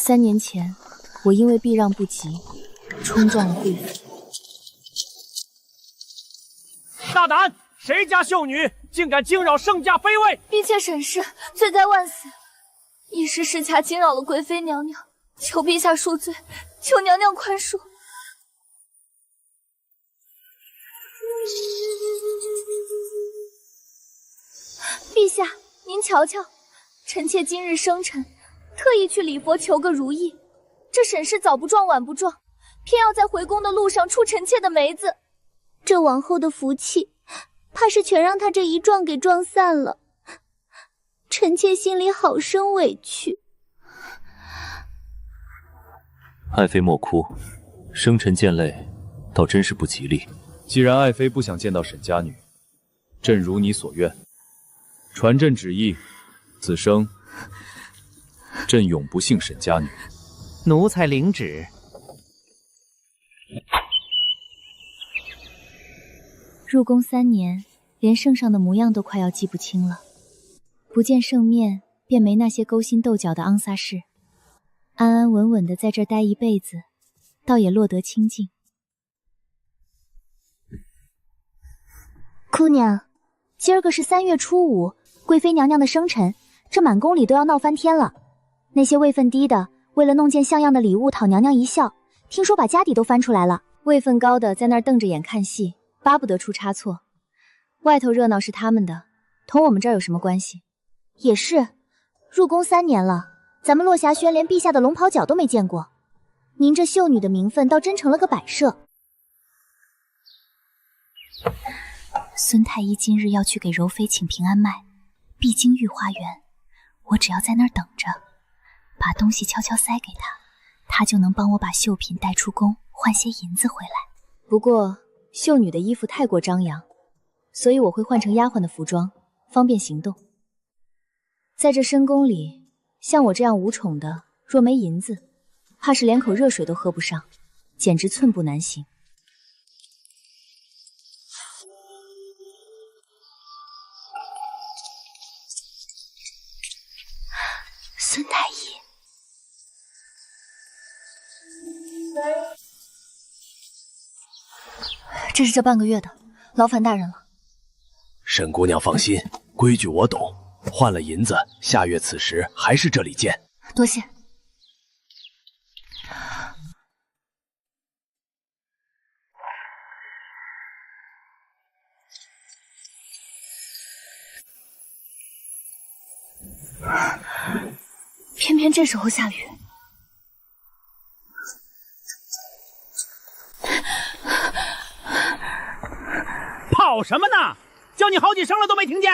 3年前，我因为避让不及，冲撞了贵妃。大胆！谁家秀女竟敢惊扰圣驾妃位？婢妾沈氏罪该万死，一时失卡惊扰了贵妃娘娘，求陛下恕罪，求娘娘宽恕。陛下，您瞧瞧，臣妾今日生辰，特意去礼佛求个如意。这沈氏早不撞晚不撞，偏要在回宫的路上触臣妾的梅子，这往后的福气，怕是全让他这一撞给撞散了。臣妾心里好生委屈。爱妃莫哭，生辰见泪，倒真是不吉利。既然爱妃不想见到沈家女，朕如你所愿，传朕旨意，此生朕永不幸沈家女。奴才领旨。入宫3年，连圣上的模样都快要记不清了。不见圣面，便没那些勾心斗角的肮飒事，安安稳稳的在这儿待一辈子，倒也落得清静。姑娘，今儿个是3月初5，贵妃娘娘的生辰，这满宫里都要闹翻天了。那些位分低的，为了弄件像样的礼物讨娘娘一笑，听说把家底都翻出来了。位分高的在那儿瞪着眼看戏，巴不得出差错。外头热闹是他们的，同我们这儿有什么关系？也是，入宫3年了，咱们落霞轩连陛下的龙袍脚都没见过，您这秀女的名分倒真成了个摆设。孙太医今日要去给柔妃请平安脉，必经御花园，我只要在那儿等着，把东西悄悄塞给他，他就能帮我把绣品带出宫，换些银子回来。不过秀女的衣服太过张扬，所以我会换成丫鬟的服装，方便行动。在这深宫里，像我这样无宠的，若没银子，怕是连口热水都喝不上，简直寸步难行。孙太医，这是这半个月的，劳烦大人了。沈姑娘放心，规矩我懂，换了银子，下月此时还是这里见。多谢。偏偏这时候下雨。跑什么呢？叫你好几声了都没听见，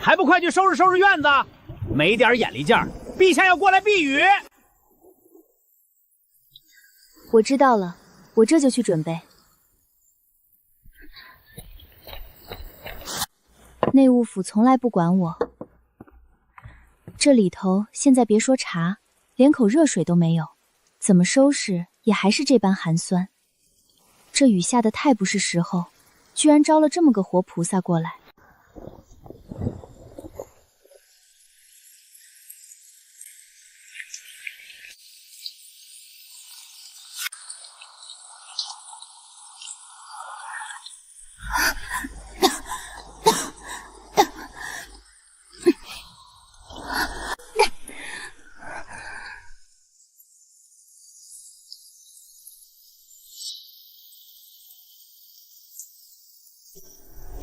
还不快去收拾收拾院子？没点眼力劲儿，陛下要过来避雨。我知道了，我这就去准备。内务府从来不管我，这里头现在别说茶，连口热水都没有，怎么收拾也还是这般寒酸。这雨下得太不是时候，居然招了这么个活菩萨过来。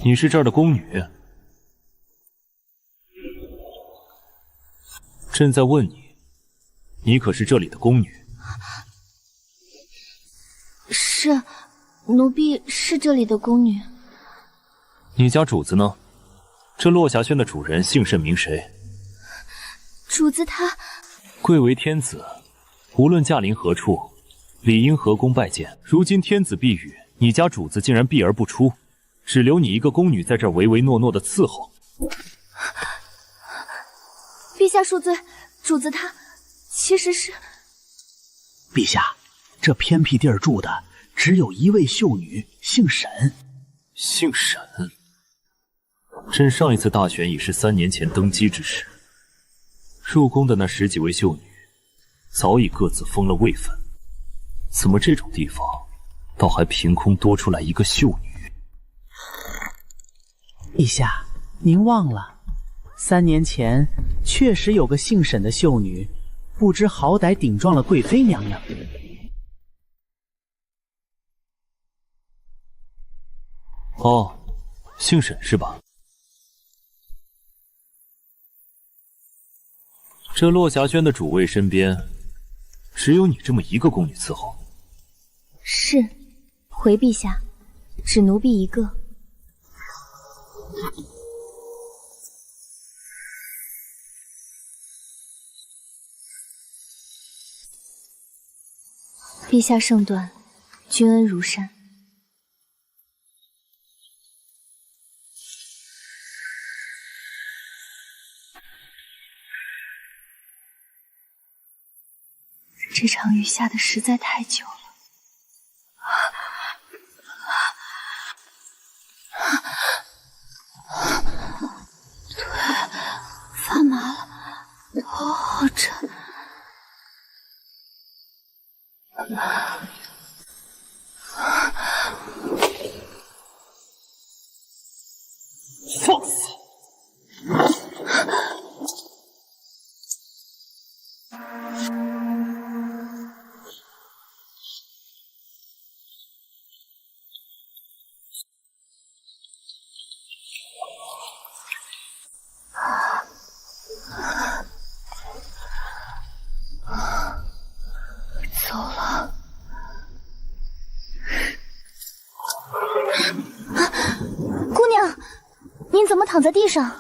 你是这儿的宫女？朕在问你，你可是这里的宫女？是，奴婢是这里的宫女。你家主子呢？这落霞轩的主人姓甚名谁？主子他贵为天子，无论驾临何处，理应合宫拜见。如今天子避雨，你家主子竟然避而不出，只留你一个宫女在这儿唯唯诺诺的伺候。陛下恕罪，主子他其实是……陛下，这偏僻地儿住的只有一位秀女，姓沈。姓沈？朕上一次大选已是3年前登基之时，入宫的那10几位秀女，早已各自封了位分。怎么这种地方，倒还凭空多出来一个秀女？陛下，您忘了，3年前确实有个姓沈的秀女，不知好歹顶撞了贵妃娘娘。哦，姓沈是吧？这落霞轩的主位身边，只有你这么一个宫女伺候。是，回陛下，只奴婢一个。陛下圣断，君恩如山。这场雨下的实在太久了。腿发麻了，头好沉。放肆！走了。姑娘，您怎么躺在地上？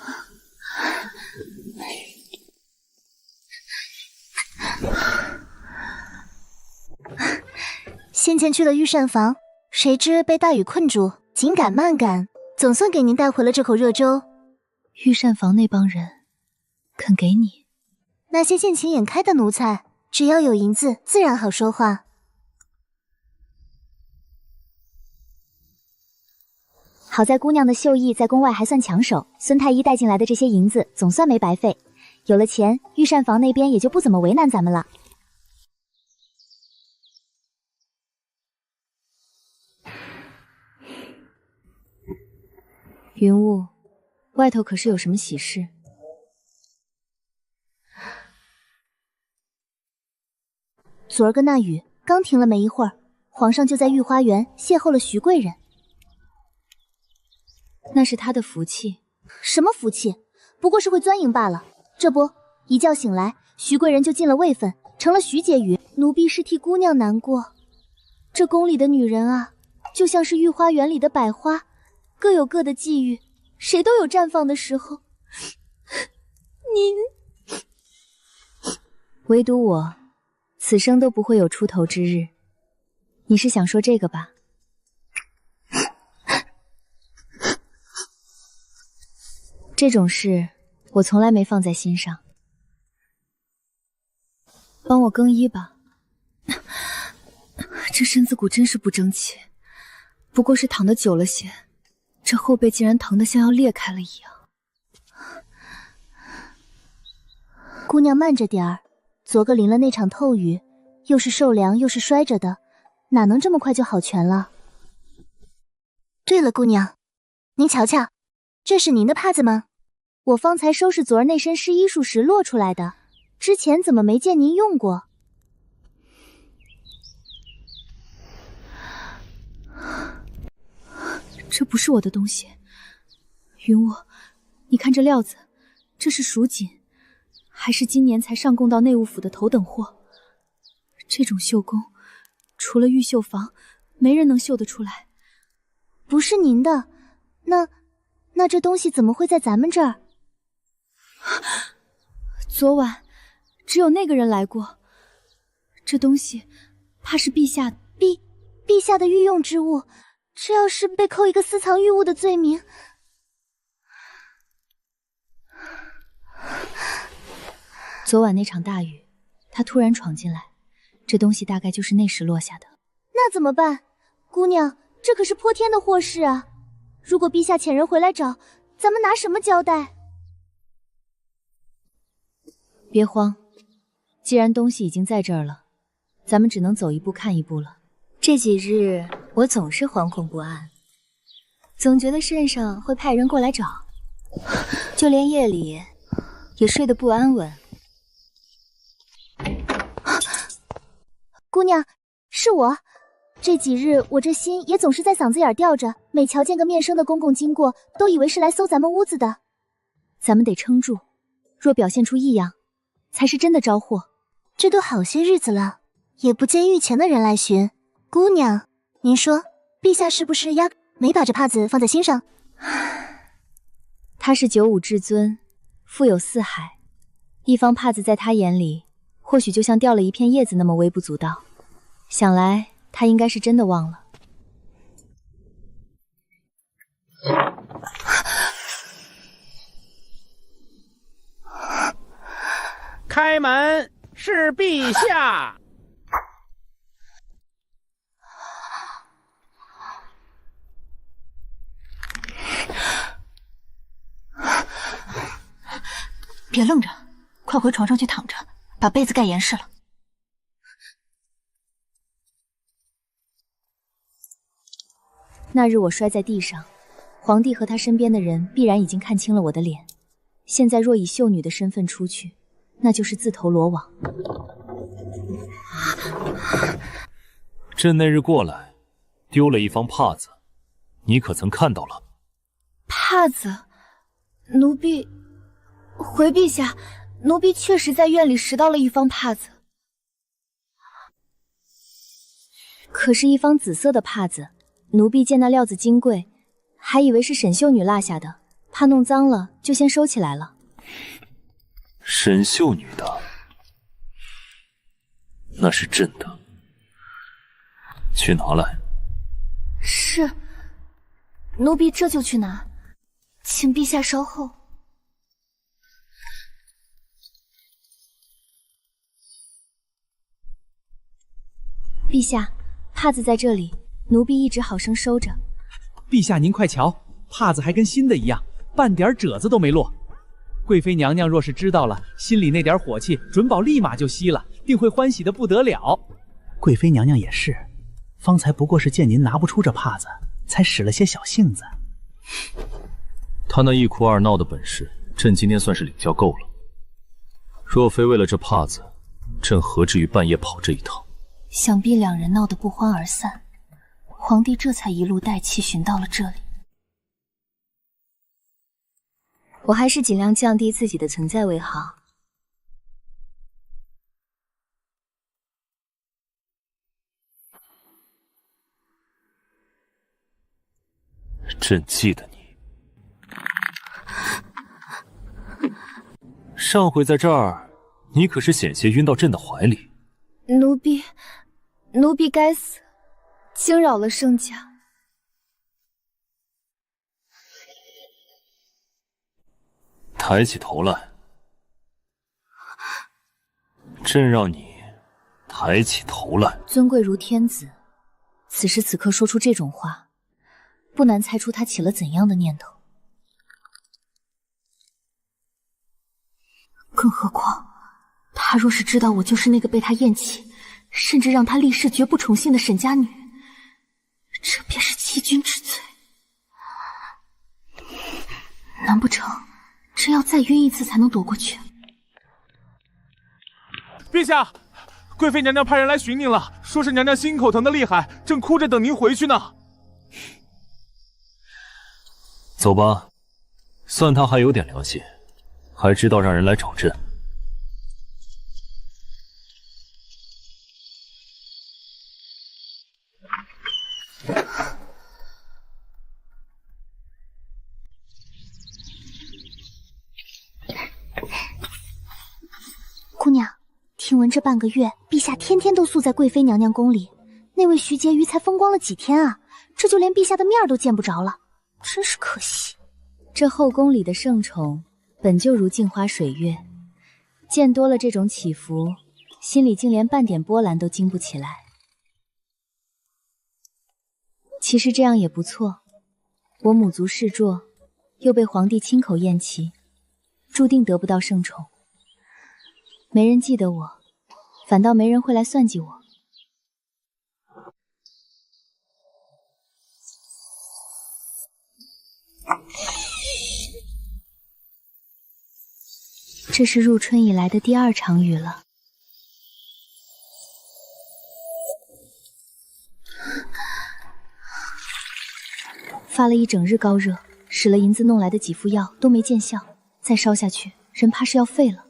先前去了御膳房，谁知被大雨困住，紧赶慢赶，总算给您带回了这口热粥。御膳房那帮人肯给你？那些见钱眼开的奴才，只要有银子，自然好说话。好在姑娘的秀艺在宫外还算抢手，孙太医带进来的这些银子总算没白费。有了钱，御膳房那边也就不怎么为难咱们了。云雾，外头可是有什么喜事？昨儿个那雨刚停了没一会儿，皇上就在御花园邂逅了徐贵人。那是他的福气。什么福气？不过是会钻营罢了。这不，一觉醒来，徐贵人就进了位分，成了徐婕妤。奴婢是替姑娘难过。这宫里的女人啊，就像是御花园里的百花，各有各的际遇，谁都有绽放的时候。你，唯独我，此生都不会有出头之日。你是想说这个吧？这种事我从来没放在心上。帮我更衣吧。这身子骨真是不争气，不过是躺得久了些，这后背竟然疼得像要裂开了一样。姑娘慢着点儿，昨个淋了那场透雨，又是受凉又是摔着的，哪能这么快就好全了？对了，姑娘，您瞧瞧，这是您的帕子吗？我方才收拾昨儿那身湿衣裳时落出来的，之前怎么没见您用过？这不是我的东西。云雾，你看这料子，这是蜀锦，还是今年才上贡到内务府的头等货。这种绣工，除了御绣房，没人能绣得出来。不是您的，那这东西怎么会在咱们这儿？昨晚只有那个人来过，这东西怕是陛下的御用之物，这要是被扣一个私藏御物的罪名，昨晚那场大雨，他突然闯进来，这东西大概就是那时落下的。那怎么办？姑娘，这可是泼天的祸事啊！如果陛下遣人回来找，咱们拿什么交代？别慌，既然东西已经在这儿了，咱们只能走一步看一步了。这几日我总是惶恐不安，总觉得圣上会派人过来找，就连夜里也睡得不安稳。姑娘，是我。这几日我这心也总是在嗓子眼吊着，每瞧见个面生的公公经过，都以为是来搜咱们屋子的。咱们得撑住，若表现出异样，才是真的招祸。这都好些日子了，也不见御前的人来巡。姑娘，您说，陛下是不是压没把这帕子放在心上？他是九五至尊，富有四海，一方帕子在他眼里，或许就像掉了一片叶子那么微不足道。想来他应该是真的忘了。开门，是陛下。别愣着，快回床上去躺着，把被子盖严实了。那日我摔在地上，皇帝和他身边的人必然已经看清了我的脸。现在若以秀女的身份出去，那就是自投罗网。朕那日过来，丢了一方帕子，你可曾看到了？帕子，奴婢回陛下，奴婢确实在院里拾到了一方帕子。可是，一方紫色的帕子，奴婢见那料子金贵，还以为是沈秀女落下的，怕弄脏了，就先收起来了。沈秀女的，那是朕的，去拿来。是，奴婢这就去拿，请陛下稍后。陛下，帕子在这里，奴婢一直好生收着。陛下您快瞧，帕子还跟新的一样，半点褶子都没落。贵妃娘娘若是知道了，心里那点火气准保立马就熄了，定会欢喜的不得了。贵妃娘娘也是，方才不过是见您拿不出这帕子，才使了些小性子。他那一哭二闹的本事，朕今天算是领教够了。若非为了这帕子，朕何至于半夜跑这一趟？想必两人闹得不欢而散，皇帝这才一路带气寻到了这里。我还是尽量降低自己的存在为好。朕记得你，上回在这儿，你可是险些晕到朕的怀里。奴婢该死，惊扰了圣驾。抬起头来，朕让你抬起头来。尊贵如天子，此时此刻说出这种话，不难猜出他起了怎样的念头。更何况，他若是知道我就是那个被他厌弃，甚至让他立誓绝不宠幸的沈家女，这便是欺君之罪。难不成真要再晕一次才能躲过去？陛下，贵妃娘娘派人来寻您了，说是娘娘心口疼的厉害，正哭着等您回去呢。走吧，算他还有点良心，还知道让人来找朕。姑娘，听闻这半个月，陛下天天都宿在贵妃娘娘宫里，那位徐婕妤才风光了几天啊，这就连陛下的面都见不着了，真是可惜。这后宫里的圣宠本就如镜花水月，见多了这种起伏，心里竟连半点波澜都经不起来。其实这样也不错，我母族示弱，又被皇帝亲口厌弃，注定得不到圣宠。没人记得我，反倒没人会来算计我。这是入春以来的第2场雨了。发了一整日高热，使了银子弄来的几副药都没见效，再烧下去，人怕是要废了。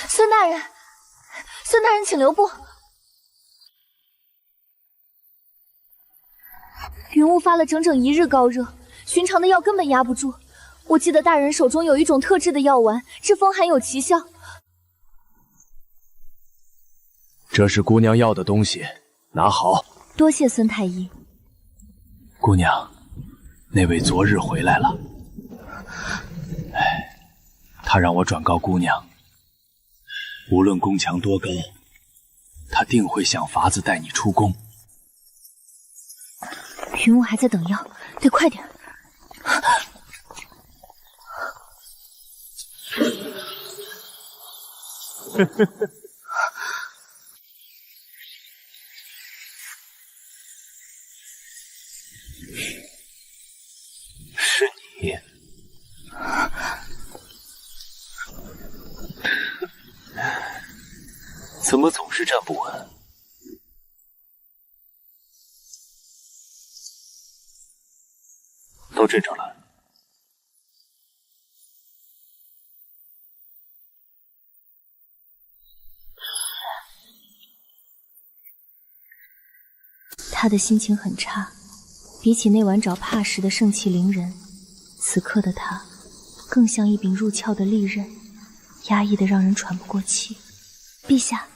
孙大人，孙大人，请留步。云雾发了整整1日高热，寻常的药根本压不住。我记得大人手中有一种特制的药丸，治风寒有奇效。这是姑娘要的东西，拿好。多谢孙太医。姑娘，那位昨日回来了。他让我转告姑娘，无论宫墙多高，他定会想法子带你出宫。云雾还在等药，得快点。是你。怎么总是站不稳？到镇上来。他的心情很差，比起那晚找帕什的盛气凌人，此刻的他更像一柄入鞘的利刃，压抑得让人喘不过气。陛下，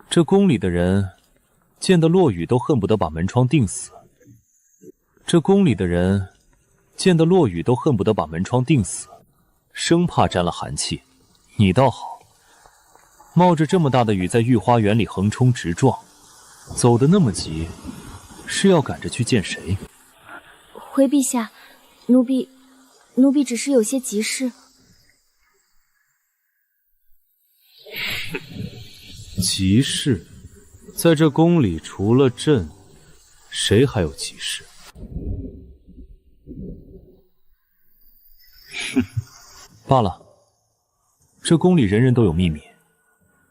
这宫里的人见得落雨都恨不得把门窗钉死。这宫里的人见得落雨都恨不得把门窗钉死，生怕沾了寒气。你倒好，冒着这么大的雨在御花园里横冲直撞，走得那么急，是要赶着去见谁？回陛下，奴婢只是有些急事。急事？在这宫里除了朕，谁还有急事？哼，罢了。这宫里人人都有秘密，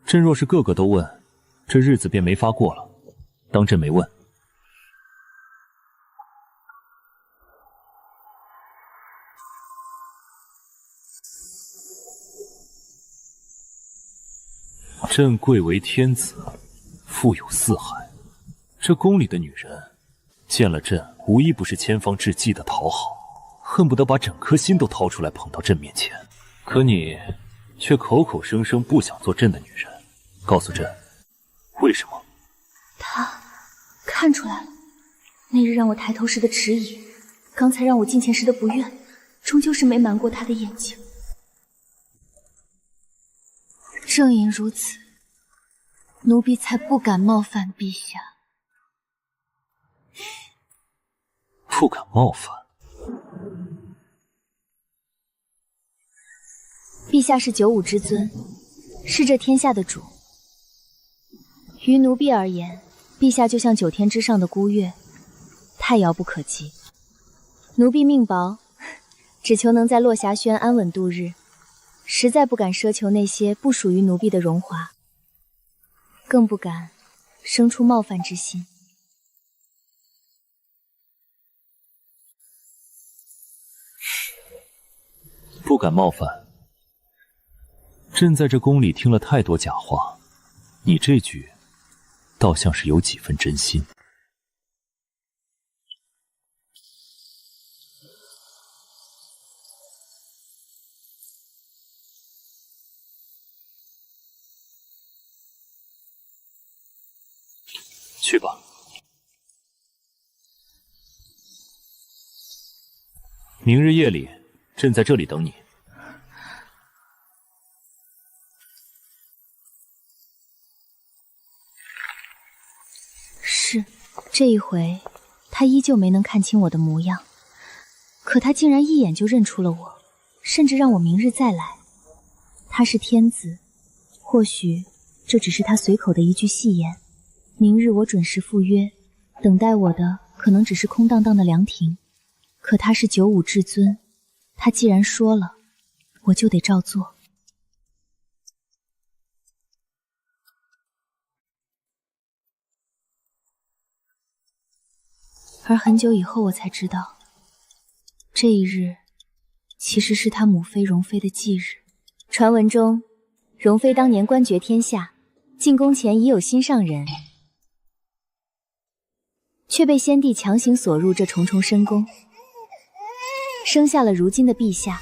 朕若是个个都问，这日子便没法过了。当朕没问。朕贵为天子，富有四海，这宫里的女人见了朕，无一不是千方至计的讨好，恨不得把整颗心都掏出来捧到朕面前。可你却口口声声不想做朕的女人，告诉朕，为什么？他看出来了，那日让我抬头时的迟疑，刚才让我进前时的不愿，终究是没瞒过他的眼睛。正因如此，奴婢才不敢冒犯陛下。不敢冒犯？陛下是九五之尊，是这天下的主。于奴婢而言，陛下就像9天之上的孤月，太遥不可及。奴婢命薄，只求能在落霞轩安稳度日，实在不敢奢求那些不属于奴婢的荣华，更不敢生出冒犯之心。不敢冒犯。朕在这宫里听了太多假话，你这句倒像是有几分真心。去吧。明日夜里，朕在这里等你。是，这一回他依旧没能看清我的模样，可他竟然一眼就认出了我，甚至让我明日再来。他是天子，或许这只是他随口的一句戏言。明日我准时赴约，等待我的可能只是空荡荡的凉亭。可他是九五至尊，他既然说了，我就得照做。而很久以后，我才知道，这一日其实是他母妃容妃的忌日。传闻中，容妃当年官绝天下，进宫前已有心上人，却被先帝强行锁入这重重深宫，生下了如今的陛下。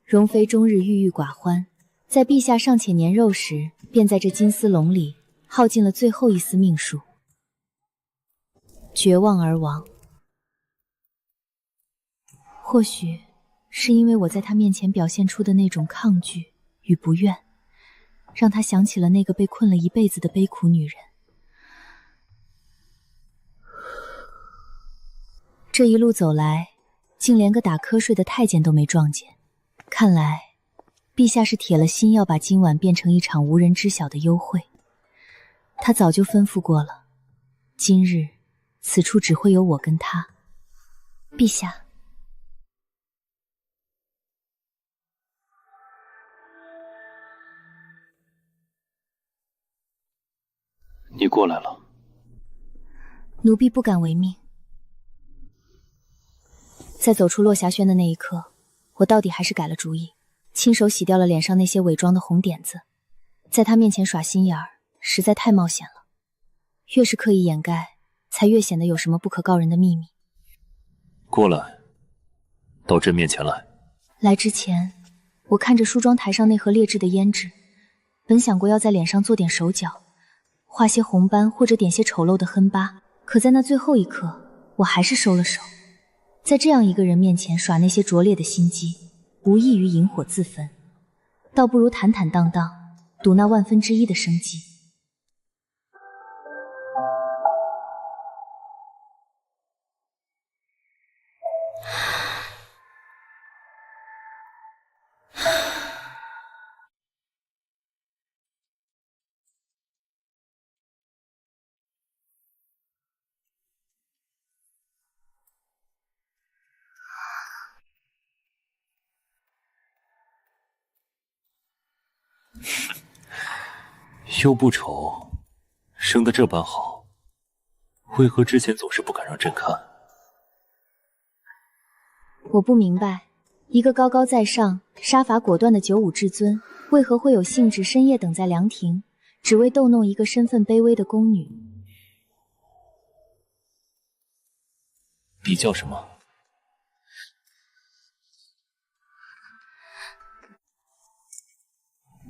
容妃终日郁郁寡欢，在陛下尚且年幼时，便在这金丝笼里耗尽了最后一丝命数，绝望而亡。或许是因为我在他面前表现出的那种抗拒与不愿，让他想起了那个被困了一辈子的悲苦女人。这一路走来，竟连个打瞌睡的太监都没撞见。看来，陛下是铁了心要把今晚变成一场无人知晓的幽会。他早就吩咐过了，今日此处只会有我跟他。陛下。你过来了。奴婢不敢违命。在走出落霞轩的那一刻，我到底还是改了主意，亲手洗掉了脸上那些伪装的红点子。在他面前耍心眼儿，实在太冒险了。越是刻意掩盖，才越显得有什么不可告人的秘密。过来，到朕面前来。来之前，我看着梳妆台上那盒劣质的胭脂，本想过要在脸上做点手脚，画些红斑或者点些丑陋的痕疤，可在那最后一刻，我还是收了手。在这样一个人面前耍那些拙劣的心机，无异于引火自焚，倒不如坦坦荡荡，赌那1/1000的生机。又不丑，生得这般好，为何之前总是不敢让朕看？我不明白，一个高高在上、杀伐果断的九五至尊，为何会有兴致深夜等在凉亭，只为逗弄一个身份卑微的宫女？你叫什么？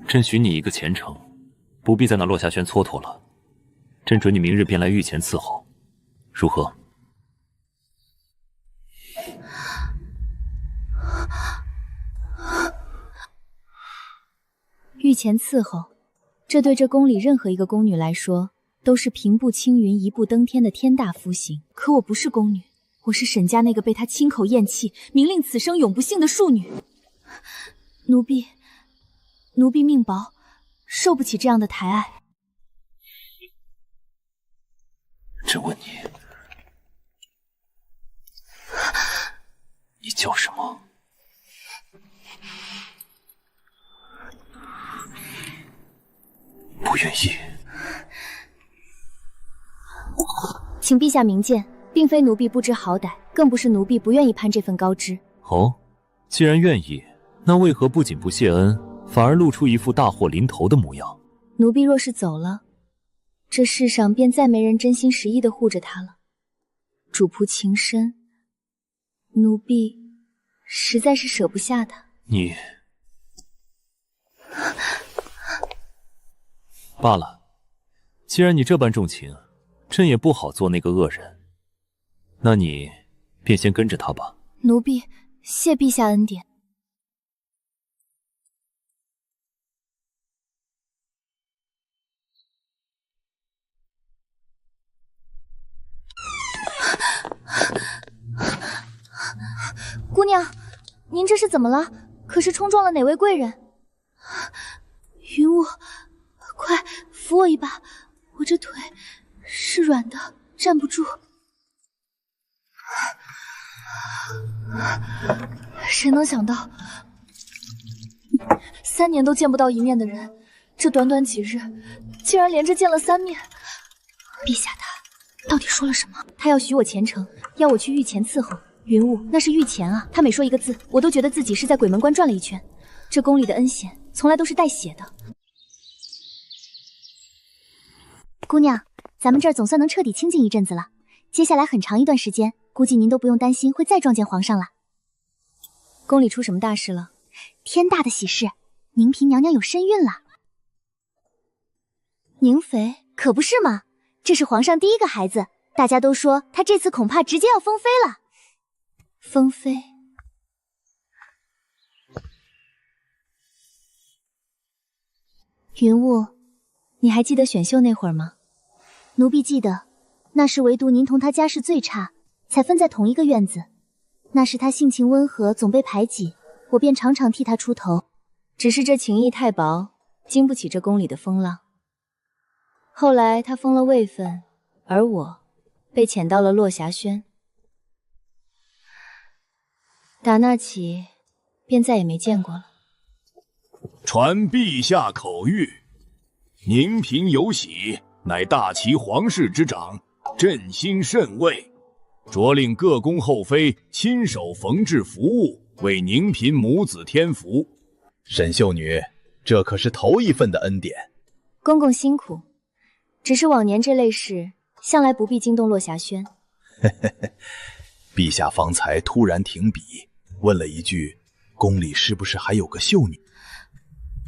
朕许你一个前程，不必在那落霞轩蹉跎了。朕准你明日便来御前伺候，如何？御前伺候，这对这宫里任何一个宫女来说，都是平步青云、一步登天的天大福星。可我不是宫女，我是沈家那个被他亲口厌弃、明令此生永不幸的庶女。奴婢命薄，受不起这样的抬爱。朕问你，你叫什么？不愿意。请陛下明鉴，并非奴婢不知好歹，更不是奴婢不愿意攀这份高枝。哦，既然愿意，那为何不仅不谢恩，反而露出一副大祸临头的模样？奴婢若是走了，这世上便再没人真心实意地护着她了。主仆情深，奴婢实在是舍不下她。你罢了，既然你这般重情，朕也不好做那个恶人。那你便先跟着他吧。奴婢谢陛下恩典。姑娘，您这是怎么了？可是冲撞了哪位贵人？云雾，快扶我一把，我这腿是软的，站不住。谁能想到，3年都见不到一面的人，这短短几日，竟然连着见了3面。陛下他到底说了什么？他要许我前程，要我去御前伺候。云雾，那是御前啊！他每说一个字，我都觉得自己是在鬼门关转了一圈。这宫里的恩显，从来都是带血的。姑娘，咱们这儿总算能彻底清静一阵子了。接下来很长一段时间，估计您都不用担心会再撞见皇上了。宫里出什么大事了？天大的喜事，宁嫔娘娘有身孕了。宁妃可不是嘛，这是皇上第一个孩子，大家都说她这次恐怕直接要封妃了。封妃？云雾，你还记得选秀那会儿吗？奴婢记得，那时唯独您同她家世最差，才分在同一个院子。那时她性情温和，总被排挤，我便常常替她出头。只是这情谊太薄，经不起这宫里的风浪。后来她封了位分，而我被遣到了落霞轩。打那起，便再也没见过了。传陛下口谕，宁嫔有喜，乃大齐皇室之长，朕心甚慰，着令各宫后妃亲手缝制服物，为宁嫔母子添福。沈秀女，这可是头一份的恩典。公公辛苦，只是往年这类事，向来不必惊动落霞轩。陛下方才突然停笔，问了一句：“宫里是不是还有个秀女？”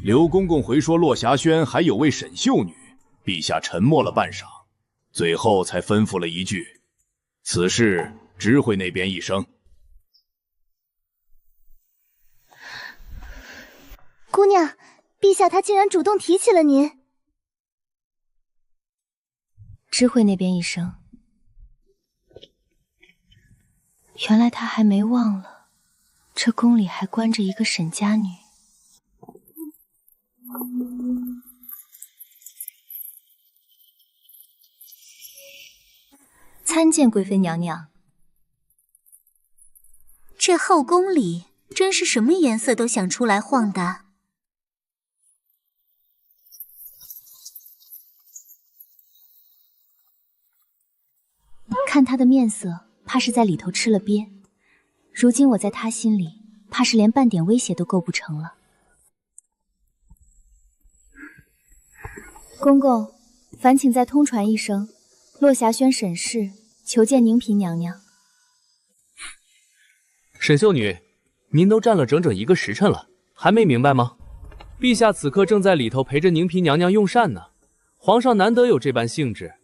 刘公公回说落霞轩还有位沈秀女，陛下沉默了半晌，最后才吩咐了一句：“此事知会那边一声。”姑娘，陛下他竟然主动提起了您。知会那边一声。原来他还没忘了，这宫里还关着一个沈家女。参见贵妃娘娘。这后宫里真是什么颜色都想出来晃的。看他的面色，怕是在里头吃了鳖。如今我在他心里，怕是连半点威胁都构不成了。公公，烦请再通传一声，落霞轩沈氏求见宁嫔娘娘。沈秀女，您都站了整整1个时辰了，还没明白吗？陛下此刻正在里头陪着宁嫔娘娘用膳呢，皇上难得有这般兴致，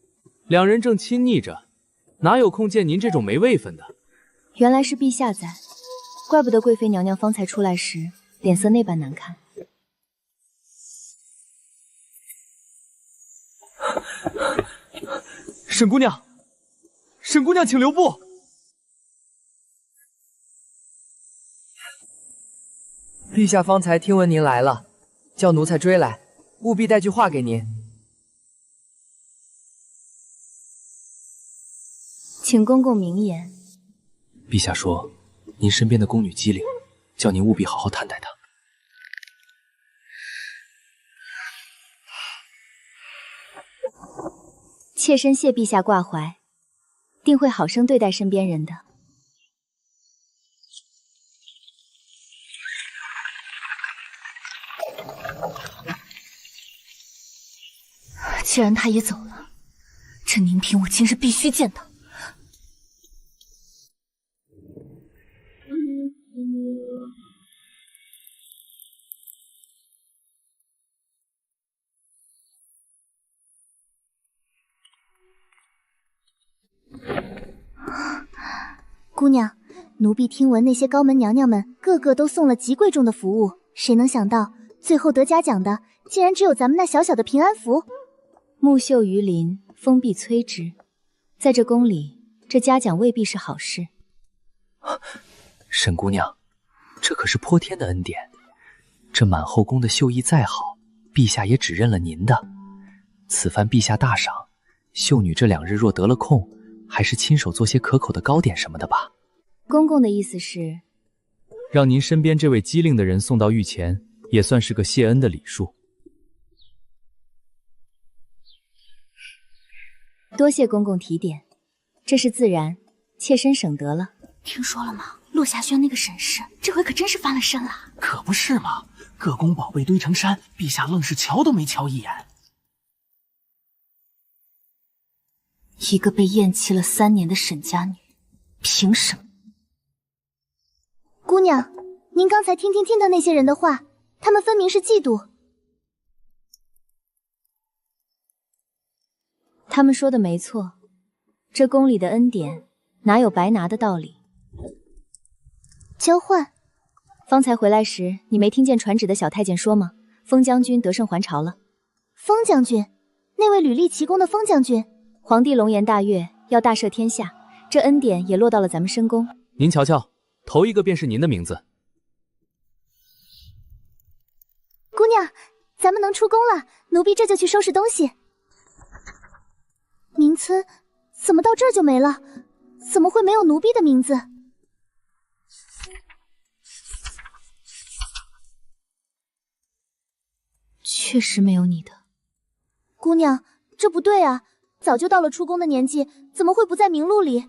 两人正亲昵着，哪有空见您这种没位分的？原来是陛下在，怪不得贵妃娘娘方才出来时脸色那般难看。沈姑娘，沈姑娘，请留步。陛下方才听闻您来了，叫奴才追来，务必带句话给您。请公公明言。陛下说，您身边的宫女机灵，叫您务必好好看待她。妾身谢陛下挂怀，定会好生对待身边人的。既然他也走了，这宁嫔我今日必须见他。姑娘，奴婢听闻那些高门娘娘们个个都送了极贵重的服务，谁能想到最后得嘉奖的竟然只有咱们那小小的平安符。木秀于林，风必摧之。在这宫里，这嘉奖未必是好事。沈姑娘，这可是泼天的恩典。这满后宫的绣艺再好，陛下也只认了您的。此番陛下大赏，秀女这2日若得了空，还是亲手做些可口的糕点什么的吧。公公的意思是，让您身边这位机灵的人送到御前，也算是个谢恩的礼数。多谢公公提点，这是自然，妾身省得了。听说了吗？落霞轩那个沈氏，这回可真是翻了身了。可不是嘛，各宫宝贝堆成山，陛下愣是瞧都没瞧一眼。一个被厌弃了3年的沈家女，凭什么？姑娘，您刚才听的那些人的话，他们分明是嫉妒。他们说的没错，这宫里的恩典哪有白拿的道理？交换？方才回来时，你没听见传旨的小太监说吗？封将军得胜还朝了。封将军？那位屡立奇功的封将军？皇帝龙颜大悦，要大赦天下，这恩典也落到了咱们深宫。您瞧瞧，头一个便是您的名字。姑娘，咱们能出宫了，奴婢这就去收拾东西。名次怎么到这儿就没了？怎么会没有奴婢的名字？确实没有你的。姑娘，这不对啊，早就到了出宫的年纪，怎么会不在名录里？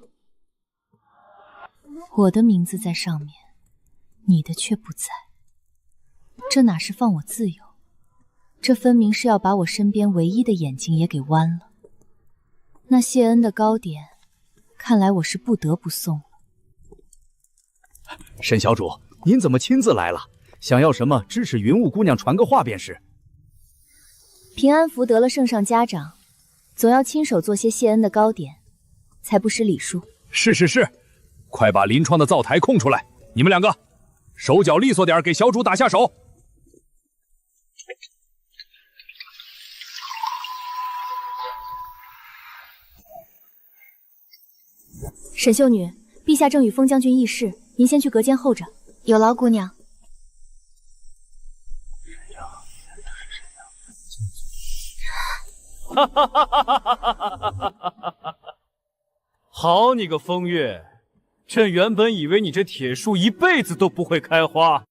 我的名字在上面，你的却不在，这哪是放我自由？这分明是要把我身边唯一的眼睛也给剜了。那谢恩的糕点，看来我是不得不送了。沈小主，您怎么亲自来了？想要什么，支持云雾姑娘传个话便是。平安符得了圣上嘉奖，总要亲手做些谢恩的糕点，才不失礼数。是，快把临窗的灶台空出来！你们2个，手脚利索点，给小主打下手。沈秀女，陛下正与封将军议事，您先去隔间候着。有劳姑娘。好你个风月，朕原本以为你这铁树一辈子都不会开花。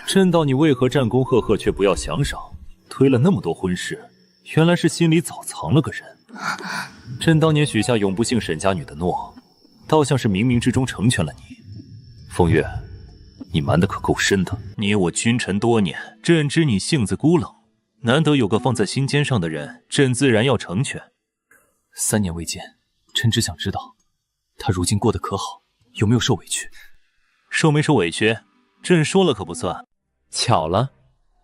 朕道你为何战功赫赫却不要奖赏，推了那么多婚事，原来是心里早藏了个人。朕当年许下永不幸沈家女的诺，倒像是冥冥之中成全了你。风月，你瞒得可够深的。你我君臣多年，朕知你性子孤冷，难得有个放在心尖上的人，朕自然要成全。3年未见，朕只想知道，他如今过得可好，有没有受委屈？受没受委屈，朕说了可不算。巧了，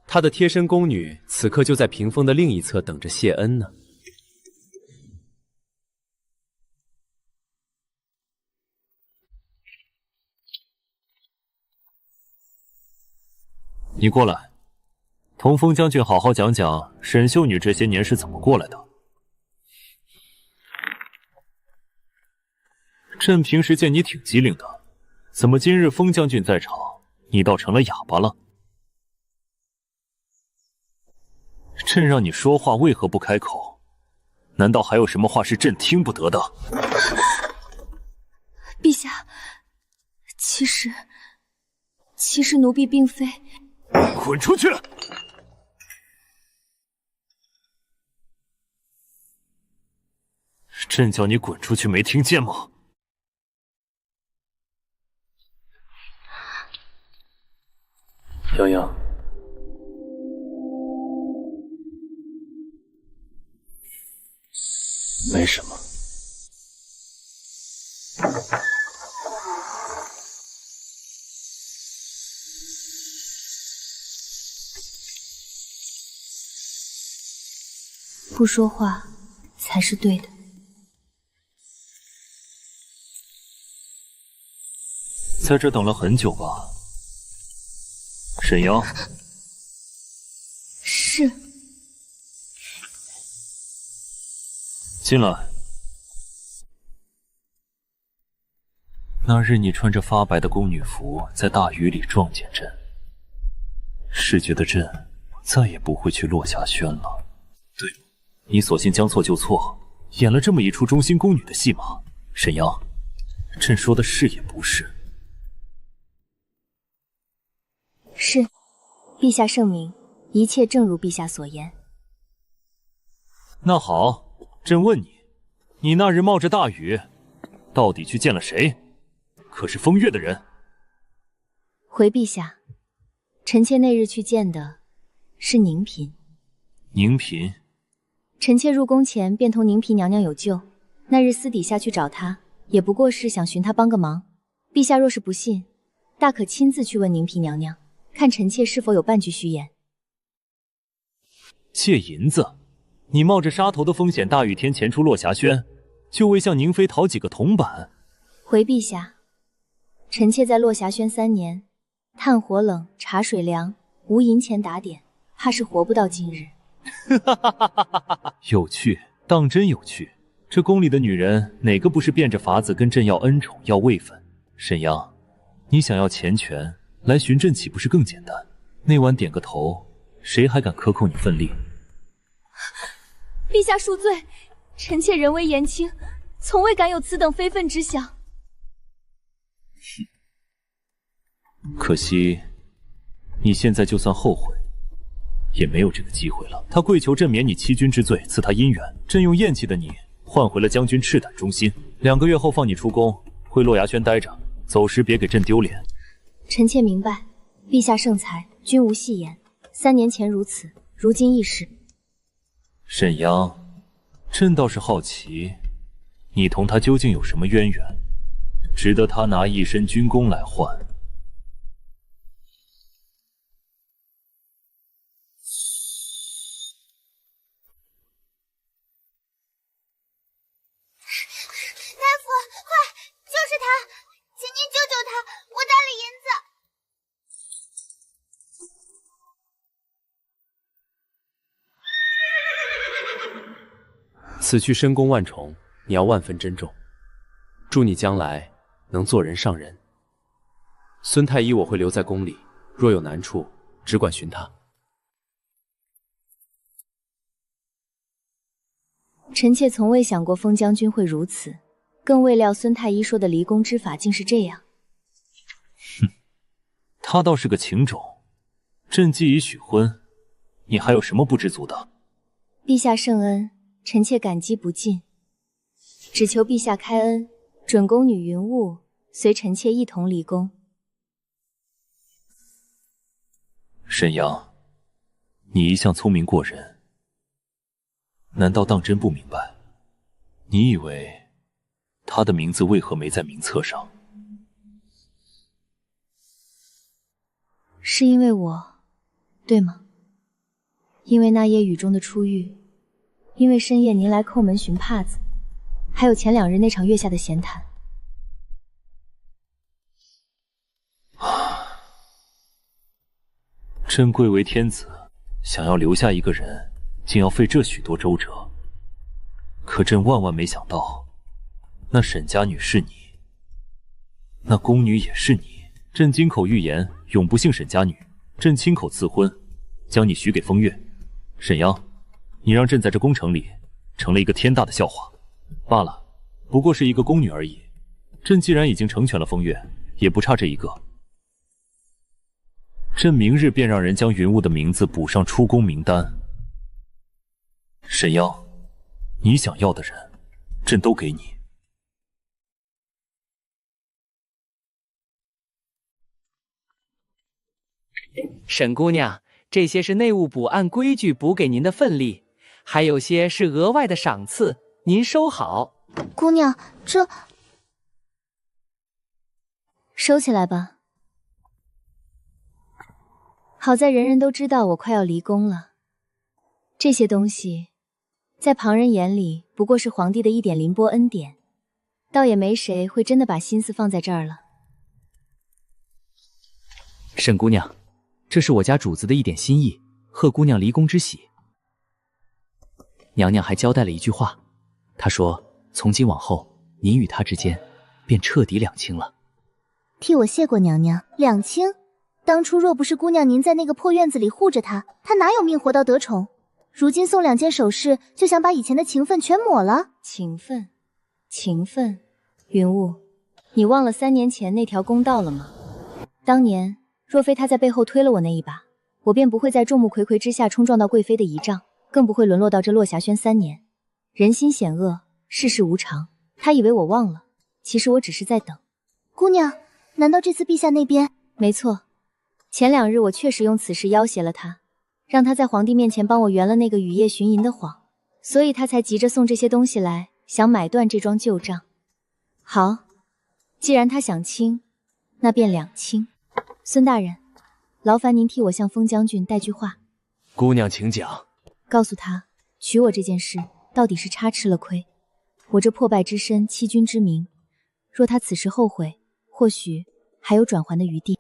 他的贴身宫女此刻就在屏风的另一侧等着谢恩呢。你过来，同封将军好好讲讲沈秀女这些年是怎么过来的。朕平时见你挺机灵的，怎么今日封将军在场，你倒成了哑巴了？朕让你说话，为何不开口？难道还有什么话是朕听不得的？陛下，其实奴婢并非……滚出去！朕叫你滚出去，没听见吗？洋洋，没什么。不说话才是对的。在这等了很久吧？沈阳。是。进来。那日你穿着发白的宫女服，在大雨里撞见朕，是觉得朕再也不会去落霞轩了，对吗？你索性将错就错，演了这么一出忠心宫女的戏码。沈阳，朕说的是也不是？是，陛下圣明，一切正如陛下所言。那好，朕问你，你那日冒着大雨，到底去见了谁？可是风月的人。回陛下，臣妾那日去见的是宁嫔。宁嫔？臣妾入宫前便同宁嫔娘娘有旧，那日私底下去找她，也不过是想寻她帮个忙。陛下若是不信，大可亲自去问宁嫔娘娘，看臣妾是否有半句虚言。借银子？你冒着杀头的风险，大雨天前出落霞轩，就为向宁妃讨几个铜板？回陛下，臣妾在落霞轩3年，炭火冷，茶水凉，无银钱打点，怕是活不到今日。有趣，当真有趣。这宫里的女人，哪个不是变着法子跟朕要恩宠、要位分？沈阳，你想要钱权，来寻朕岂不是更简单？那晚点个头，谁还敢克扣你份力？陛下恕罪，臣妾人微言轻，从未敢有此等非分之想。可惜，你现在就算后悔，也没有这个机会了。他跪求朕免你欺君之罪，赐他姻缘。朕用厌弃的你换回了将军赤胆忠心。2个月后放你出宫，回洛崖轩待着，走时别给朕丢脸。臣妾明白，陛下圣才，均无戏言。3年前如此，如今亦是。沈阳，朕倒是好奇，你同他究竟有什么渊源，值得他拿一身军功来换？大夫，快，就是他，请您救救他，我带了银子。此去深宫万重，你要万分珍重。祝你将来能做人上人。孙太医我会留在宫里，若有难处，只管寻他。臣妾从未想过封将军会如此，更未料孙太医说的离宫之法竟是这样。哼，他倒是个情种。朕既已许婚，你还有什么不知足的？陛下圣恩，臣妾感激不尽，只求陛下开恩，准宫女云雾随臣妾一同离宫。沈阳，你一向聪明过人，难道当真不明白？你以为他的名字为何没在名册上？是因为我，对吗？因为那夜雨中的初遇，因为深夜您来叩门寻帕子，还有前2日那场月下的闲谈。朕贵为天子，想要留下一个人，竟要费这许多周折。可朕万万没想到，那沈家女是你，那宫女也是你。朕金口玉言，永不姓沈家女。朕亲口赐婚，将你许给风月。沈阳，你让朕在这宫城里成了一个天大的笑话。罢了，不过是一个宫女而已。朕既然已经成全了风月，也不差这一个。朕明日便让人将云雾的名字补上出宫名单。沈阳，你想要的人，朕都给你。沈姑娘，这些是内务补按规矩补给您的份例，还有些是额外的赏赐，您收好。姑娘，这收起来吧。好在人人都知道我快要离宫了，这些东西在旁人眼里不过是皇帝的一点凌波恩典，倒也没谁会真的把心思放在这儿了。沈姑娘，这是我家主子的一点心意，贺姑娘离宫之喜。娘娘还交代了一句话，她说从今往后，您与她之间便彻底两清了。替我谢过娘娘。两清？当初若不是姑娘您在那个破院子里护着她，她哪有命活到得宠？如今送2件首饰，就想把以前的情分全抹了？情分？情分？云雾，你忘了3年前那条公道了吗？当年若非她在背后推了我那一把，我便不会在众目睽睽之下冲撞到贵妃的仪仗，更不会沦落到这落霞轩3年。人心险恶，世事无常，她以为我忘了，其实我只是在等。姑娘，难道这次陛下那边……没错，前2日我确实用此事要挟了他，让他在皇帝面前帮我圆了那个雨夜巡吟的谎，所以他才急着送这些东西来，想买断这桩旧账。好，既然他想清，那便两清。孙大人，劳烦您替我向封将军带句话。姑娘请讲。告诉他，娶我这件事到底是他吃了亏，我这破败之身，欺君之名，若他此时后悔，或许还有转圜的余地。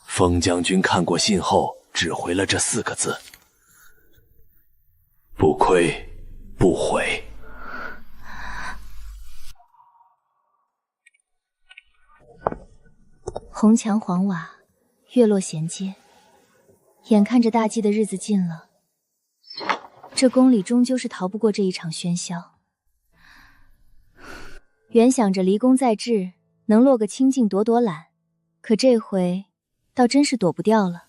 封将军看过信后，只回了这4个字：不亏不悔。红墙黄瓦，月落衔接，眼看着大祭的日子近了，这宫里终究是逃不过这一场喧嚣。原想着离宫再至，能落个清静躲躲懒，可这回倒真是躲不掉了。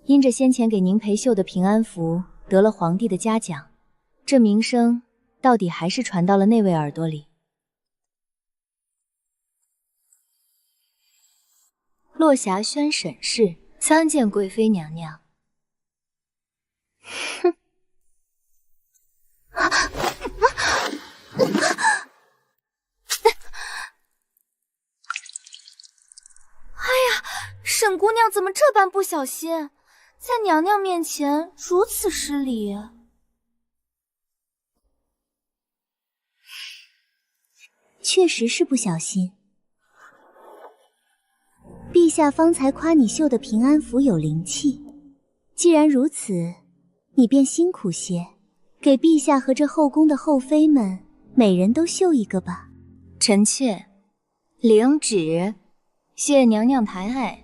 因着先前给宁培绣的平安符得了皇帝的嘉奖，这名声到底还是传到了那位耳朵里。落霞轩沈氏参见贵妃娘娘。哼！哎呀，沈姑娘怎么这般不小心，在娘娘面前如此失礼？确实是不小心。陛下方才夸你绣的平安符有灵气，既然如此，你便辛苦些，给陛下和这后宫的后妃们每人都绣一个吧。臣妾领旨，谢娘娘抬爱。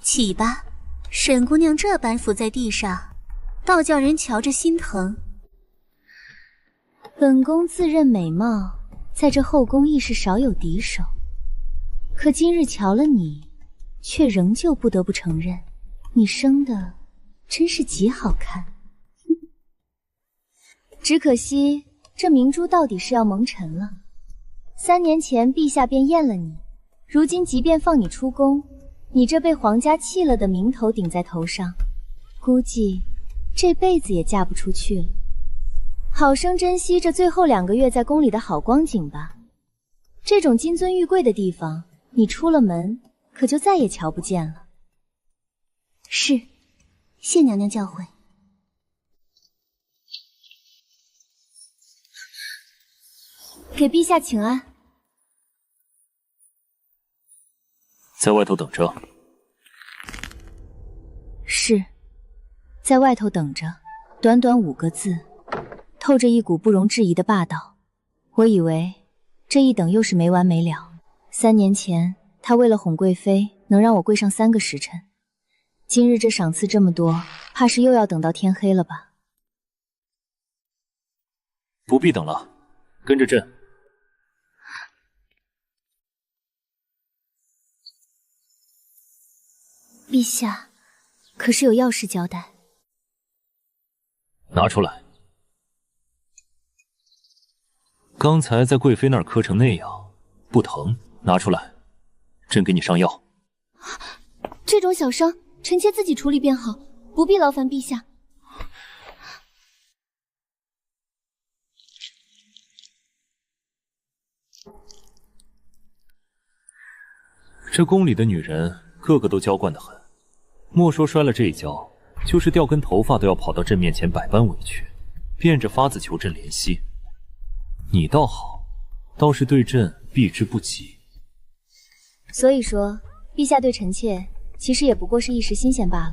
起吧，沈姑娘这般伏在地上，倒叫人瞧着心疼。本宫自认美貌，在这后宫亦是少有敌手，可今日瞧了你，却仍旧不得不承认，你生的真是极好看。只可惜这明珠到底是要蒙尘了。3年前陛下便验了你，如今即便放你出宫，你这被皇家弃了的名头顶在头上，估计这辈子也嫁不出去了。好生珍惜这最后2个月在宫里的好光景吧。这种金尊玉贵的地方，你出了门可就再也瞧不见了。是，谢娘娘教诲。给陛下请安。在外头等着。是，在外头等着。短短5个字，透着一股不容置疑的霸道。我以为这一等又是没完没了。3年前，他为了哄贵妃，能让我跪上3个时辰。今日这赏赐这么多，怕是又要等到天黑了吧？不必等了，跟着朕。陛下，可是有要事交代？拿出来。刚才在贵妃那儿磕成那样，不疼，拿出来，朕给你上药。这种小伤，臣妾自己处理便好，不必劳烦陛下。这宫里的女人个个都娇惯得很，莫说摔了这一跤，就是掉根头发都要跑到朕面前百般委屈，变着法子求朕怜惜。你倒好，倒是对朕避之不及。所以说，陛下对臣妾其实也不过是一时新鲜罢了。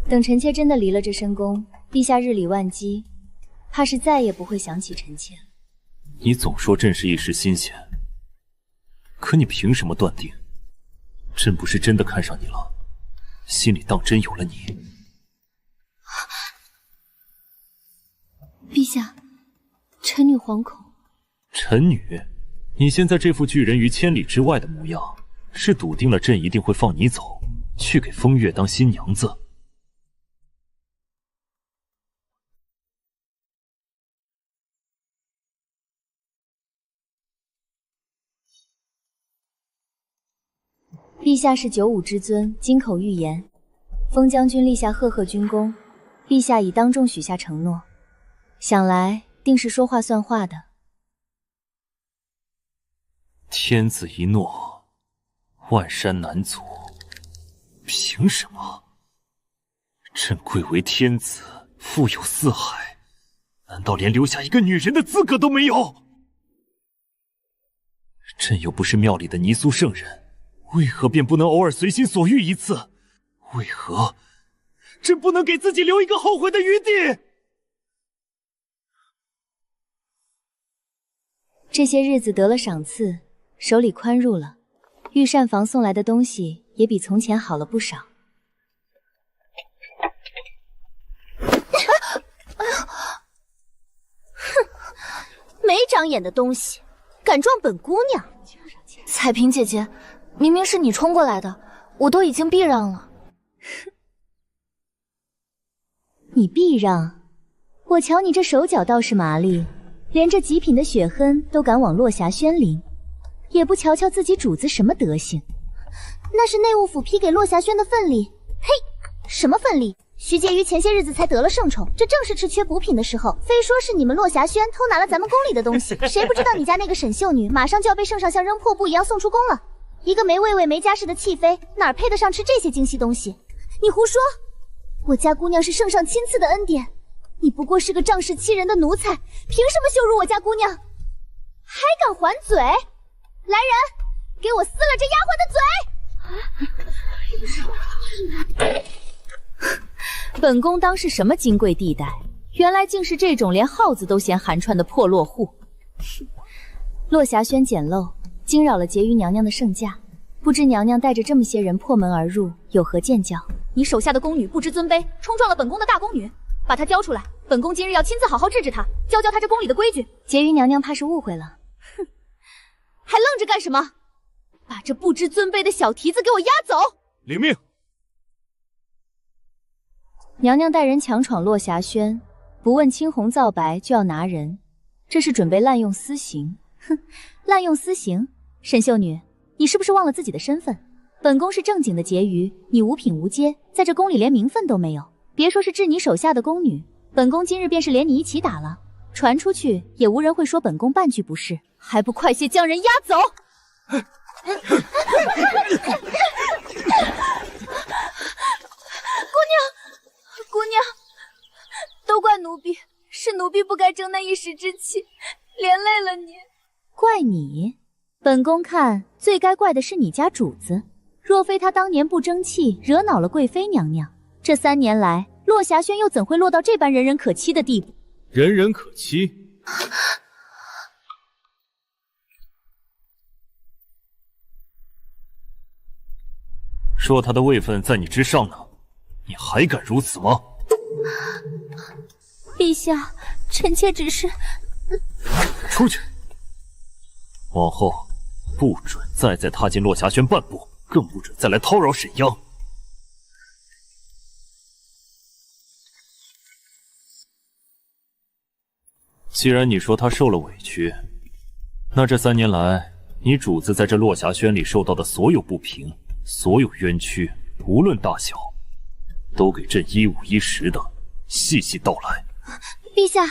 等臣妾真的离了这深宫，陛下日理万机，怕是再也不会想起臣妾了。你总说朕是一时新鲜，可你凭什么断定朕不是真的看上你了，心里当真有了你？陛下，臣女惶恐。臣女，你现在这副拒人于千里之外的模样，是笃定了朕一定会放你走，去给风月当新娘子。陛下是九五之尊，金口玉言。封将军立下赫赫军功，陛下已当众许下承诺，想来定是说话算话的。天子一诺，万山难阻。凭什么？朕贵为天子，富有四海，难道连留下一个女人的资格都没有？朕又不是庙里的泥塑圣人，为何便不能偶尔随心所欲一次？为何朕不能给自己留一个后悔的余地？这些日子得了赏赐，手里宽裕了，御膳房送来的东西也比从前好了不少。哼，没长眼的东西，敢撞本姑娘！彩萍姐姐，明明是你冲过来的，我都已经避让了。你避让？我瞧你这手脚倒是麻利，连这极品的血痕都敢往落霞轩淋，也不瞧瞧自己主子什么德行。那是内务府批给落霞轩的份礼。嘿，什么份礼？徐婕妤前些日子才得了圣宠，这正是吃缺补品的时候，非说是你们落霞轩偷拿了咱们宫里的东西，谁不知道你家那个沈秀女马上就要被圣上像扔破布一样送出宫了。一个没位位没家世的弃妃，哪配得上吃这些精细东西？你胡说！我家姑娘是圣上亲赐的恩典，你不过是个仗势欺人的奴才，凭什么羞辱我家姑娘？还敢还嘴！来人，给我撕了这丫鬟的嘴！本宫当是什么金贵地带，原来竟是这种连耗子都嫌寒串的破落户。落霞轩简陋，惊扰了婕妤娘娘的圣驾，不知娘娘带着这么些人破门而入，有何见教？你手下的宫女不知尊卑，冲撞了本宫的大宫女，把她交出来，本宫今日要亲自好好治治她，教教她这宫里的规矩。婕妤娘娘怕是误会了，哼，还愣着干什么？把这不知尊卑的小蹄子给我押走！领命。娘娘带人强闯落霞轩，不问青红皂白就要拿人，这是准备滥用私刑。哼，滥用私刑？沈秀女，你是不是忘了自己的身份？本宫是正经的婕妤，你无品无阶，在这宫里连名分都没有。别说是治你手下的宫女，本宫今日便是连你一起打了，传出去也无人会说本宫半句不是。还不快些将人押走！姑娘，都怪奴婢，是奴婢不该争那一时之气，连累了你。怪你？本宫看最该怪的是你家主子，若非他当年不争气，惹恼了贵妃娘娘，这3年来，落霞轩又怎会落到这般人人可欺的地步？人人可欺？说他的位分在你之上呢，你还敢如此吗？陛下，臣妾只是……出去！往后不准再踏进落霞轩半步，更不准再来叨扰沈央。既然你说他受了委屈，那这3年来，你主子在这落霞轩里受到的所有不平、所有冤屈，无论大小，都给朕一五一十的细细道来。陛下，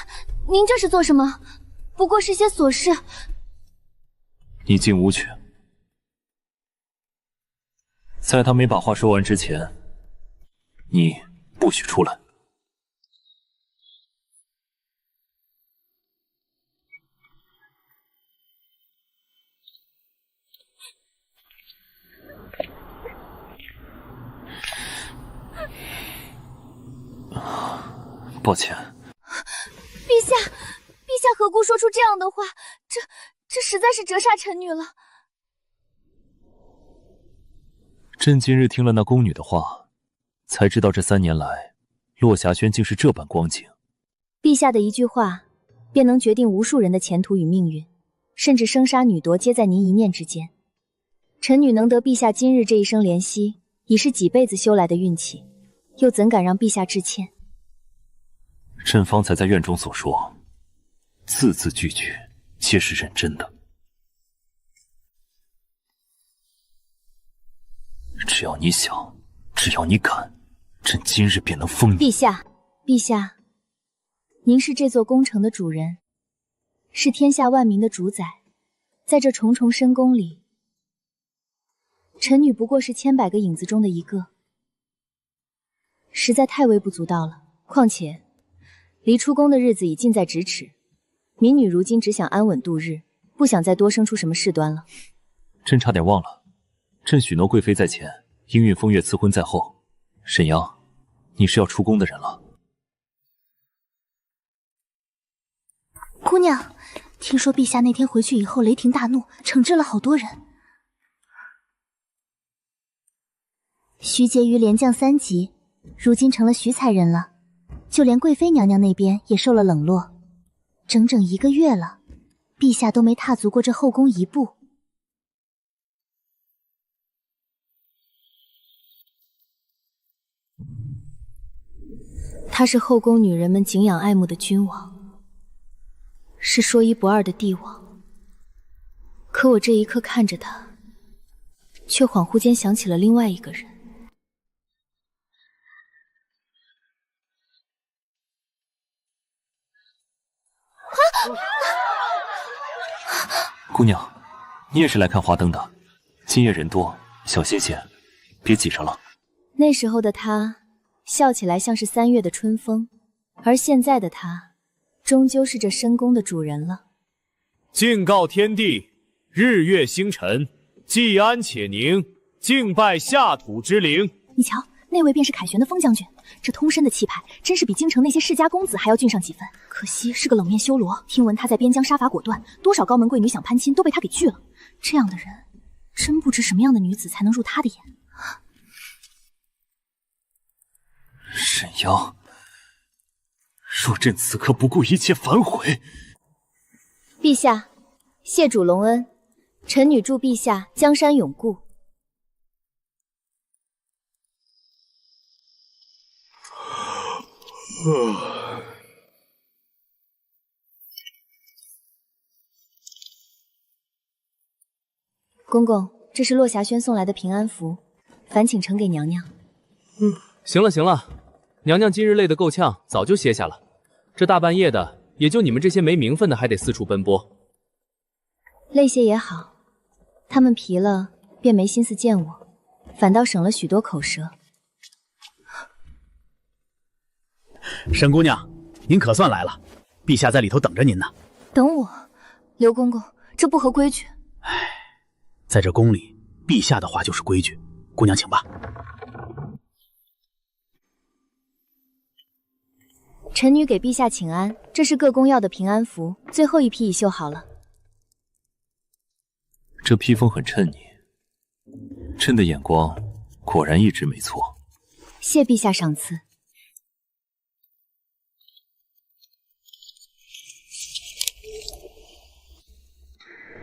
您这是做什么？不过是些琐事。你进屋去。在他没把话说完之前，你不许出来。抱歉。陛下，陛下何故说出这样的话？这实在是折煞臣女了。朕今日听了那宫女的话，才知道这3年来，落霞轩竟是这般光景。陛下的一句话，便能决定无数人的前途与命运，甚至生杀女夺皆在您一念之间。臣女能得陛下今日这一生怜惜，已是几辈子修来的运气，又怎敢让陛下致歉？朕方才在院中所说，字字句句皆是认真的。只要你想，只要你敢，朕今日便能封你。陛下，陛下，您是这座宫城的主人，是天下万民的主宰，在这重重深宫里，臣女不过是千百个影子中的一个，实在太微不足道了。况且，离出宫的日子已近在咫尺，民女如今只想安稳度日，不想再多生出什么事端了。朕差点忘了，朕许诺贵妃在前，应运风月，赐婚在后。沈阳，你是要出宫的人了。姑娘，听说陛下那天回去以后雷霆大怒，惩治了好多人。徐婕妤连降3级，如今成了徐才人了。就连贵妃娘娘那边也受了冷落，整整1个月了，陛下都没踏足过这后宫一步。他是后宫女人们敬仰爱慕的君王，是说一不二的帝王。可我这一刻看着他，却恍惚间想起了另外一个人。姑娘，你也是来看花灯的。今夜人多，小心些，别挤着了。那时候的他笑起来像是3月的春风，而现在的他终究是这深宫的主人了。敬告天地，日月星辰，既安且宁，敬拜下土之灵。你瞧，那位便是凯旋的风将军，这通身的气派，真是比京城那些世家公子还要俊上几分。可惜是个冷面修罗，听闻他在边疆杀伐果断，多少高门贵女想攀亲都被他给拒了。这样的人，真不知什么样的女子才能入他的眼。沈阳，若朕此刻不顾一切反悔，陛下，谢主隆恩，臣女祝陛下江山永固。公公，这是落霞轩送来的平安符，烦请呈给娘娘。行了行了，娘娘今日累得够呛，早就歇下了。这大半夜的，也就你们这些没名分的还得四处奔波。累些也好，他们疲了便没心思见我，反倒省了许多口舌。沈姑娘，您可算来了，陛下在里头等着您呢。等我，刘公公，这不合规矩。唉，在这宫里，陛下的话就是规矩。姑娘请吧。臣女给陛下请安，这是各宫要的平安符，最后一批已绣好了。这披风很衬你，朕的眼光果然一直没错。谢陛下赏赐。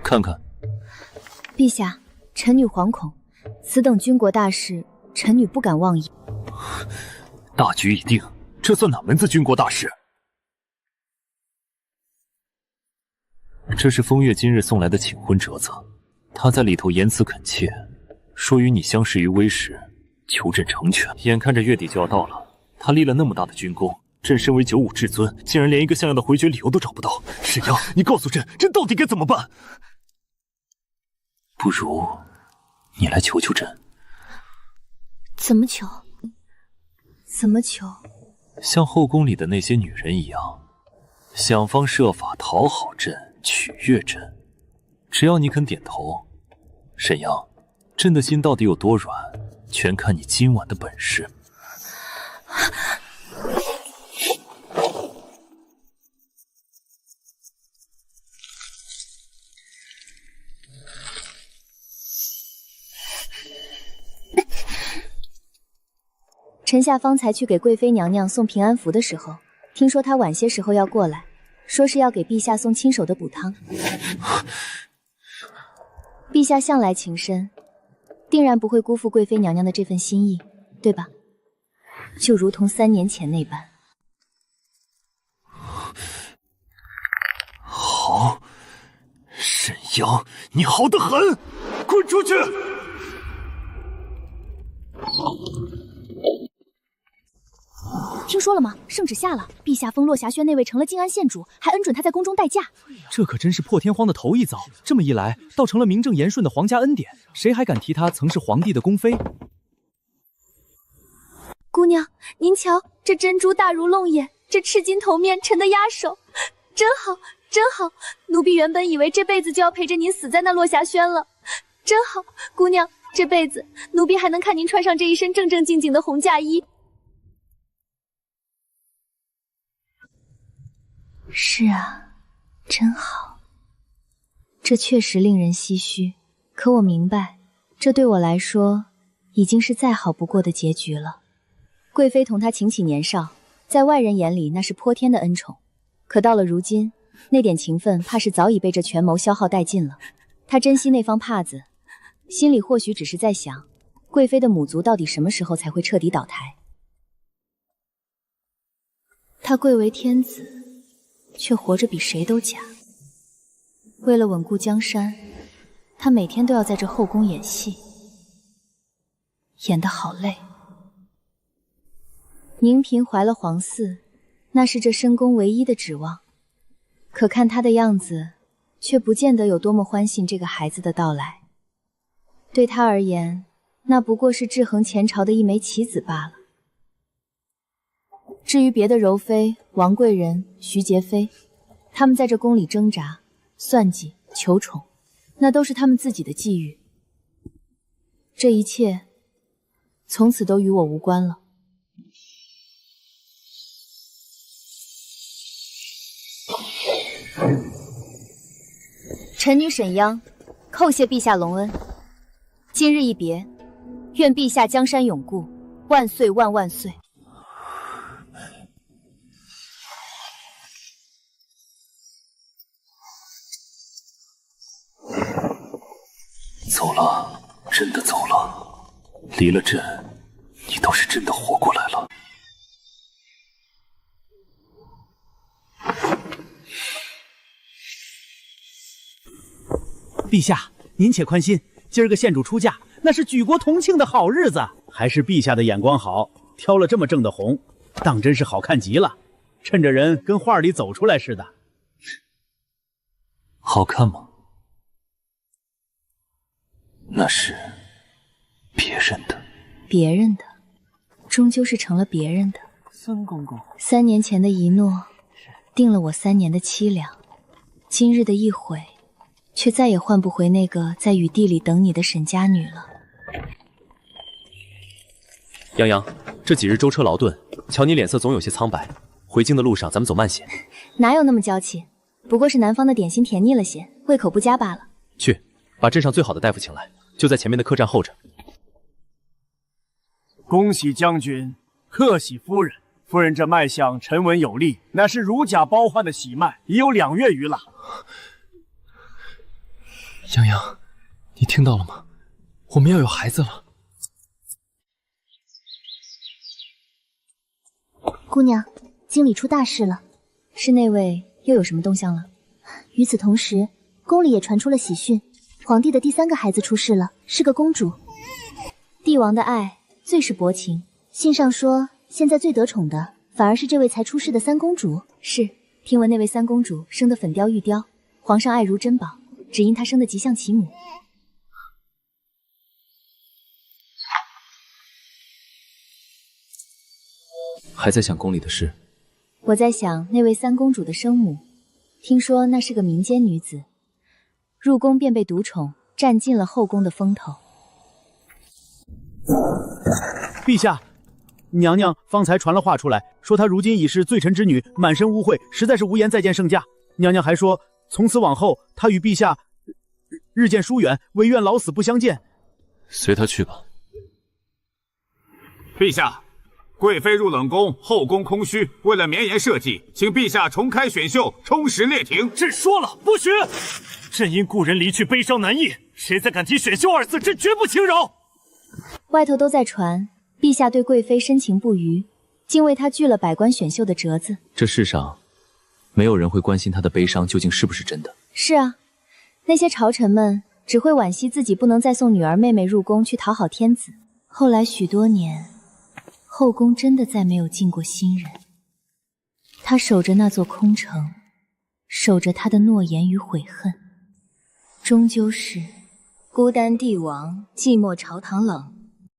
看看，陛下，臣女惶恐，此等军国大事，臣女不敢妄议。大局已定，这算哪门子军国大事？这是风月今日送来的请婚折子，他在里头言辞恳切，说与你相识于微时，求朕成全。眼看着月底就要到了，他立了那么大的军功，朕身为九五至尊，竟然连一个像样的回绝理由都找不到。沈阳，你告诉朕，朕到底该怎么办？不如你来求求朕。怎么求？怎么求？像后宫里的那些女人一样，想方设法讨好朕，取悦朕。只要你肯点头，沈阳，朕的心到底有多软，全看你今晚的本事。臣下方才去给贵妃娘娘送平安符的时候，听说她晚些时候要过来，说是要给陛下送亲手的补汤。陛下向来情深，定然不会辜负贵妃娘娘的这份心意，对吧？就如同3年前那般。好，沈阳，你好得很，滚出去！听说了吗？圣旨下了，陛下封落霞轩那位成了静安县主，还恩准他在宫中待嫁。这可真是破天荒的头一遭，这么一来，倒成了名正言顺的皇家恩典，谁还敢提他曾是皇帝的宫妃？姑娘，您瞧，这珍珠大如龙眼，这赤金头面臣的压手，真好，真好！奴婢原本以为这辈子就要陪着您死在那落霞轩了，真好，姑娘，这辈子奴婢还能看您穿上这一身正正经经的红嫁衣。是啊，真好。这确实令人唏嘘，可我明白，这对我来说已经是再好不过的结局了。贵妃同他情起年少，在外人眼里那是泼天的恩宠，可到了如今，那点情分怕是早已被这权谋消耗殆尽了。他珍惜那方帕子，心里或许只是在想，贵妃的母族到底什么时候才会彻底倒台。他贵为天子，却活着比谁都假。为了稳固江山，他每天都要在这后宫演戏，演得好累。宁嫔怀了皇嗣，那是这深宫唯一的指望，可看她的样子，却不见得有多么欢欣这个孩子的到来。对她而言，那不过是制衡前朝的一枚棋子罢了。至于别的柔妃、王贵人、徐洁妃，他们在这宫里挣扎、算计、求宠，那都是他们自己的际遇。这一切，从此都与我无关了。臣女沈央，叩谢陛下隆恩。今日一别，愿陛下江山永固，万岁万万岁！走了，真的走了。离了朕，你倒是真的活过来了。陛下，您且宽心，今儿个县主出嫁，那是举国同庆的好日子。还是陛下的眼光好，挑了这么正的红，当真是好看极了，趁着人跟画里走出来似的。好看吗？那是别人的，别人的，终究是成了别人的。孙公公，3年前的一诺，定了我3年的凄凉。今日的一悔，却再也换不回那个在雨地里等你的沈家女了。洋洋，这几日舟车劳顿，瞧你脸色总有些苍白。回京的路上，咱们走慢些。哪有那么娇气？不过是南方的点心甜腻了些，胃口不佳罢了。去，把镇上最好的大夫请来，就在前面的客栈候着。恭喜将军，贺喜夫人。夫人这脉象沉稳有力，乃是如假包换的喜脉，已有2月余了。洋洋，你听到了吗？我们要有孩子了。姑娘，京里出大事了。是那位又有什么动向了？与此同时，宫里也传出了喜讯，皇帝的第3个孩子出世了，是个公主。帝王的爱最是薄情，信上说，现在最得宠的反而是这位才出世的3公主。是，听闻那位3公主生得粉雕玉雕，皇上爱如珍宝，只因她生得极像其母。还在想宫里的事？我在想那位3公主的生母，听说那是个民间女子，入宫便被独宠，占尽了后宫的风头。陛下，娘娘方才传了话出来，说她如今已是罪臣之女，满身污秽，实在是无颜再见圣驾。娘娘还说，从此往后，她与陛下日渐疏远，唯愿老死不相见。随她去吧。陛下，贵妃入冷宫，后宫空虚，为了绵延社稷，请陛下重开选秀，充实列庭。朕说了，不许！朕因故人离去，悲伤难抑，谁再敢提选秀二字，朕绝不轻饶。外头都在传，陛下对贵妃深情不渝，竟为她锯了百官选秀的折子。这世上，没有人会关心他的悲伤究竟是不是真的。是啊，那些朝臣们只会惋惜自己不能再送女儿妹妹入宫去讨好天子。后来许多年，后宫真的再没有进过新人。他守着那座空城，守着他的诺言与悔恨，终究是孤单帝王，寂寞朝堂冷。